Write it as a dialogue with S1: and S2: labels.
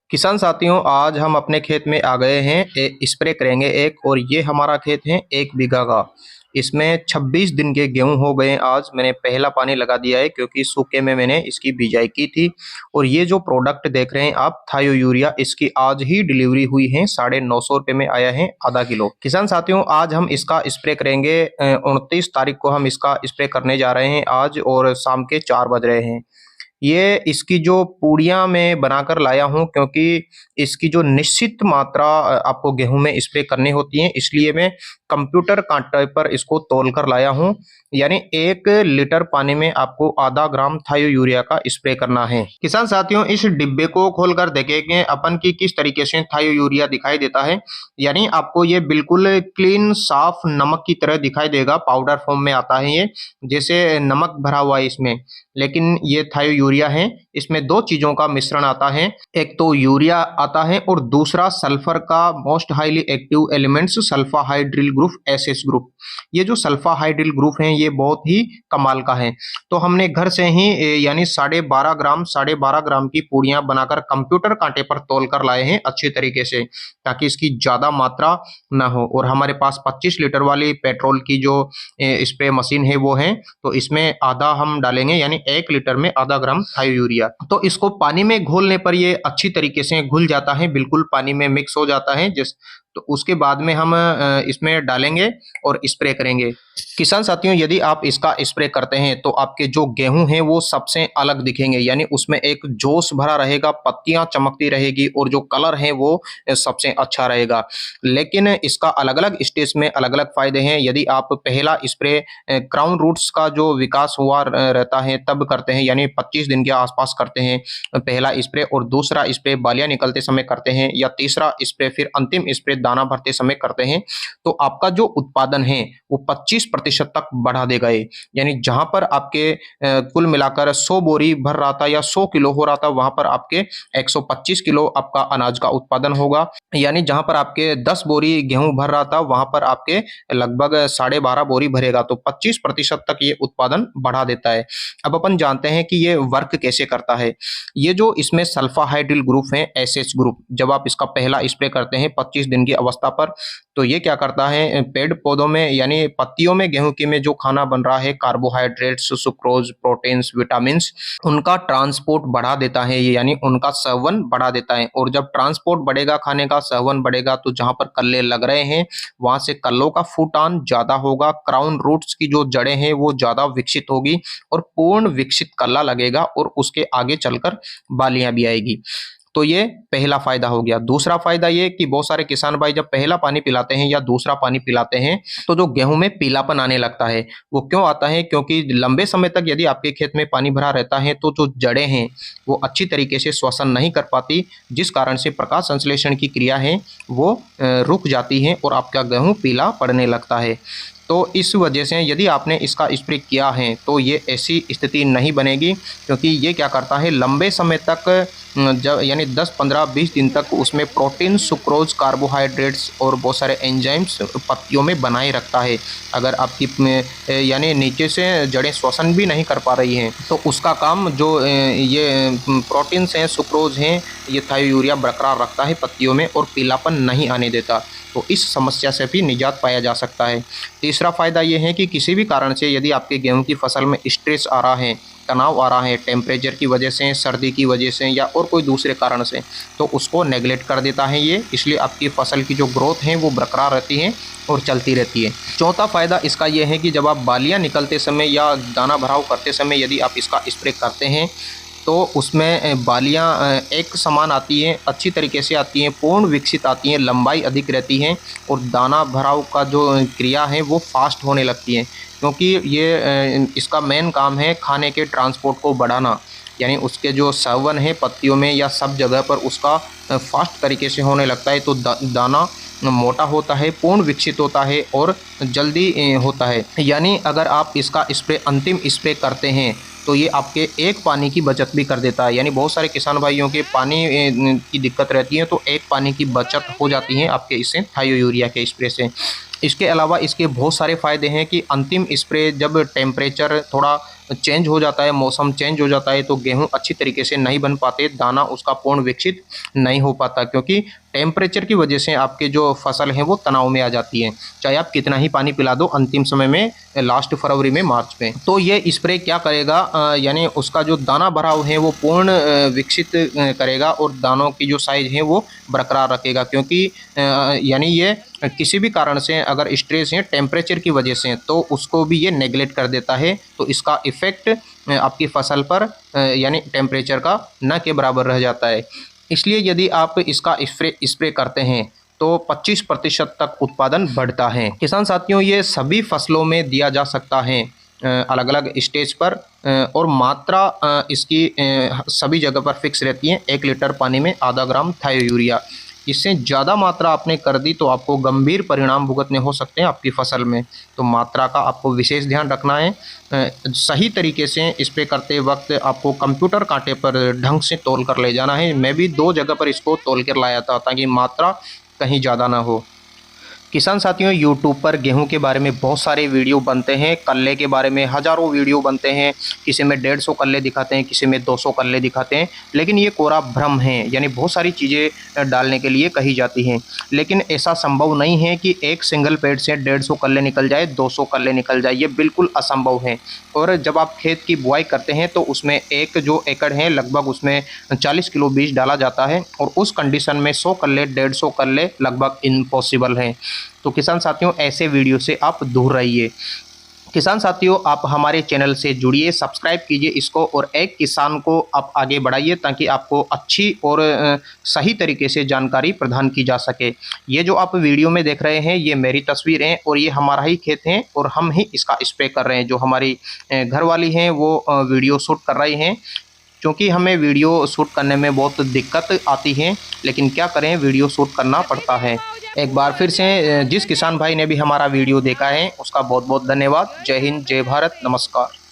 S1: किसान साथियों, आज हम अपने खेत में आ गए हैं। स्प्रे करेंगे एक, और ये हमारा खेत है 1 बीघा का। इसमें 26 दिन के गेहूं हो गए। आज मैंने पहला पानी लगा दिया है क्योंकि सूखे में मैंने इसकी बिजाई की थी। और ये जो प्रोडक्ट देख रहे हैं आप, थायो यूरिया, इसकी आज ही डिलीवरी हुई है। 950 रुपये में आया है आधा किलो। किसान साथियों, आज हम इसका स्प्रे करेंगे। 29 तारीख को हम इसका स्प्रे करने जा रहे हैं आज, और शाम के 4 बज रहे हैं। ये इसकी जो पूड़ियाँ मैं बनाकर लाया हूँ, क्योंकि इसकी जो निश्चित मात्रा आपको गेहूं में स्प्रे करनी होती है, इसलिए मैं कंप्यूटर कांटे पर इसको तौल कर लाया हूँ। यानी 1 लीटर पानी में आपको आधा ग्राम थायो यूरिया का स्प्रे करना है। किसान साथियों, इस डिब्बे को खोलकर देखेंगे अपन की किस तरीके से थायो यूरिया दिखाई देता है। यानी आपको ये बिल्कुल क्लीन साफ नमक की तरह दिखाई देगा। पाउडर फॉर्म में आता है ये, जैसे नमक भरा हुआ है इसमें, लेकिन ये थायो यूरिया है। इसमें दो चीजों का मिश्रण आता है, एक तो यूरिया आता है और दूसरा सल्फर का most highly active elements sulphydryl group, SS group. ये जो सल्फाहाइड्रिल ग्रुप है ये बहुत ही कमाल का है। तो हमने घर से ही यानी 12.5 ग्राम की पूड़ियां बनाकर कंप्यूटर कांटे पर तौल कर लाए हैं अच्छी तरीके से, ताकि इसकी ज्यादा मात्रा ना हो। और हमारे पास 25 लीटर वाली पेट्रोल की जो स्प्रे मशीन है वो है, तो इसमें आधा हम डालेंगे, यानी 1 लीटर में आधा ग्राम थायो यूरिया। तो इसको पानी में घोलने पर ये अच्छी तरीके से घुल जाता है, बिल्कुल पानी में मिक्स हो जाता है। तो उसके बाद में हम इसमें डालेंगे और स्प्रे करेंगे। किसान साथियों, यदि आप इसका स्प्रे करते हैं तो आपके जो गेहूं हैं वो सबसे अलग दिखेंगे, यानी उसमें एक जोश भरा रहेगा, पत्तियां चमकती रहेगी, और जो कलर है वो सबसे अच्छा रहेगा। लेकिन इसका अलग अलग स्टेज में अलग अलग फायदे हैं। यदि आप पहला स्प्रे क्राउन रूट्स का जो विकास हुआ रहता है तब करते हैं, यानी 25 दिन के आसपास करते हैं पहला स्प्रे, और दूसरा स्प्रे बालियां निकलते समय करते हैं, या तीसरा स्प्रे फिर अंतिम स्प्रे दाना भरते समय करते हैं, तो आपका जो उत्पादन है वो 25% तक बढ़ा देगा ये। यानी जहां पर आपके कुल मिलाकर 100 बोरी भर रहा था या 100 किलो हो रहा था, वहां पर आपके 125 किलो आपका अनाज का उत्पादन होगा। यानी जहां पर आपके 10 बोरी गेहूं भर रहा था, वहां पर आपके लगभग 12.5 बोरी भरेगा। तो 25% तक ये उत्पादन बढ़ा देता है। अब अपन जानते हैं कि ये वर्क कैसे करता है। ये जो इसमें सल्फाहाइड्रिल ग्रुप है, एसएच ग्रुप, जब आप इसका पहला स्प्रे करते हैं 25 दिन की अवस्था पर, तो ये क्या करता है, पेड़ पौधों में यानी पत्तियों में गेहूं की में जो खाना बन रहा है, कार्बोहाइड्रेट्स, सुक्रोज, प्रोटीन्स, विटामिन, उनका ट्रांसपोर्ट बढ़ा देता है ये, यानी उनका सेवन बढ़ा देता है। और जब ट्रांसपोर्ट बढ़ेगा, खाने का सेवन बढ़ेगा, तो जहां पर कल्ले लग रहे हैं वहां से कल्लों का फूटान ज्यादा होगा, क्राउन रूट्स की जो जड़ें हैं वो ज्यादा विकसित होगी, और पूर्ण विकसित कल्ला लगेगा, और उसके आगे चलकर बालियां भी आएगी। तो ये पहला फायदा हो गया। दूसरा फायदा ये कि बहुत सारे किसान भाई जब पहला पानी पिलाते हैं या दूसरा पानी पिलाते हैं, तो जो गेहूं में पीलापन आने लगता है। वो क्यों आता है? क्योंकि लंबे समय तक यदि आपके खेत में पानी भरा रहता है तो जो जड़ें हैं वो अच्छी तरीके से श्वसन नहीं कर पाती, जिस कारण से प्रकाश संश्लेषण की क्रिया है वो रुक जाती है, और आपका गेहूं पीला पड़ने लगता है। तो इस वजह से यदि आपने इसका स्प्रे किया है तो ये ऐसी स्थिति नहीं बनेगी, क्योंकि ये क्या करता है, लंबे समय तक जब यानी 10, 15, 20 दिन तक उसमें प्रोटीन, सुक्रोज, कार्बोहाइड्रेट्स और बहुत सारे एंजाइम्स पत्तियों में बनाए रखता है। अगर आपकी यानी नीचे से जड़ें श्वसन भी नहीं कर पा रही हैं, तो उसका काम जो ये प्रोटीन्स हैं, सुक्रोज हैं, ये थायो यूरिया बरकरार रखता है पत्तियों में, और पीलापन नहीं आने देता। तो इस समस्या से भी निजात पाया जा सकता है। तीसरा फायदा ये है कि किसी भी कारण से यदि आपके गेहूं की फसल में स्ट्रेस आ रहा है, तनाव आ रहा है, टेम्परेचर की वजह से, सर्दी की वजह से, या और कोई दूसरे कारण से, तो उसको नेगलेक्ट कर देता है ये। इसलिए आपकी फसल की जो ग्रोथ है वो बरकरार रहती है और चलती रहती है। चौथा फायदा इसका यह है कि जब आप बालियां निकलते समय या दाना भराव करते समय यदि आप इसका स्प्रे करते हैं, तो उसमें बालियां एक समान आती हैं, अच्छी तरीके से आती हैं, पूर्ण विकसित आती हैं, लंबाई अधिक रहती हैं, और दाना भराव का जो क्रिया है वो फास्ट होने लगती है। क्योंकि ये इसका मेन काम है खाने के ट्रांसपोर्ट को बढ़ाना, यानी उसके जो सेवन है पत्तियों में या सब जगह पर उसका फास्ट तरीके से होने लगता है। तो दाना मोटा होता है, पूर्ण विकसित होता है, और जल्दी होता है। यानी अगर आप इसका स्प्रे अंतिम स्प्रे करते हैं तो ये आपके एक पानी की बचत भी कर देता है। यानी बहुत सारे किसान भाइयों के पानी की दिक्कत रहती है, तो एक पानी की बचत हो जाती है आपके इससे थायो यूरिया के स्प्रे से। इसके अलावा इसके बहुत सारे फ़ायदे हैं कि अंतिम स्प्रे जब टेम्परेचर थोड़ा चेंज हो जाता है, मौसम चेंज हो जाता है तो गेहूँ अच्छी तरीके से नहीं बन पाते, दाना उसका पूर्ण विकसित नहीं हो पाता, क्योंकि टेम्परेचर की वजह से आपके जो फसल हैं वो तनाव में आ जाती है, चाहे आप कितना ही पानी पिला दो अंतिम समय में, लास्ट फरवरी में, मार्च में। तो ये स्प्रे क्या करेगा, यानी उसका जो दाना भराव है वो पूर्ण विकसित करेगा और दानों की जो साइज है वो बरकरार रखेगा, क्योंकि यानी ये किसी भी कारण से अगर स्ट्रेस है टेम्परेचर की वजह से तो उसको भी ये नेगलेक्ट कर देता है, तो इसका इफ़ेक्ट आपकी फसल पर यानी टेम्परेचर का न के बराबर रह जाता है। इसलिए यदि आप इसका स्प्रे करते हैं तो 25% तक उत्पादन बढ़ता है। किसान साथियों, ये सभी फसलों में दिया जा सकता है अलग अलग स्टेज पर, और मात्रा इसकी सभी जगह पर फिक्स रहती है। 1 लीटर पानी में आधा ग्राम थायो यूरिया, इससे ज़्यादा मात्रा आपने कर दी तो आपको गंभीर परिणाम भुगतने हो सकते हैं आपकी फसल में। तो मात्रा का आपको विशेष ध्यान रखना है। सही तरीके से स्प्रे करते वक्त आपको कंप्यूटर कांटे पर ढंग से तौल कर ले जाना है। मैं भी 2 जगह पर इसको तौल कर लाया था ताकि मात्रा कहीं ज़्यादा ना हो। किसान साथियों, यूट्यूब पर गेहूं के बारे में बहुत सारे वीडियो बनते हैं, कल्ले के बारे में हज़ारों वीडियो बनते हैं, किसी में 150 कल्ले दिखाते हैं, किसी में 200 कल्ले दिखाते हैं, लेकिन ये कोरा भ्रम है। यानी बहुत सारी चीज़ें डालने के लिए कही जाती हैं, लेकिन ऐसा संभव नहीं है कि एक सिंगल पेड़ से 150 कल्ले निकल जाए, 200 कल्ले निकल जाए, ये बिल्कुल असंभव है। और जब आप खेत की बुआई करते हैं तो उसमें एक जो एकड़ है लगभग उसमें 40 किलो बीज डाला जाता है, और उस कंडीशन में 100 कल्ले 150 कल्ले लगभग इम्पॉसिबल हैं। तो किसान साथियों, ऐसे वीडियो से आप दूर रहिए। किसान साथियों, आप हमारे चैनल से जुड़िए, सब्सक्राइब कीजिए इसको, और एक किसान को आप आगे बढ़ाइए ताकि आपको अच्छी और सही तरीके से जानकारी प्रदान की जा सके। ये जो आप वीडियो में देख रहे हैं ये मेरी तस्वीर हैं और ये हमारा ही खेत है और हम ही इसका स्प्रे कर रहे हैं। जो हमारी घरवाली हैं वो वीडियो शूट कर रही हैं, क्योंकि हमें वीडियो शूट करने में बहुत दिक्कत आती है, लेकिन क्या करें, वीडियो शूट करना पड़ता है। एक बार फिर से जिस किसान भाई ने भी हमारा वीडियो देखा है उसका बहुत बहुत धन्यवाद। जय हिंद, जय भारत, नमस्कार।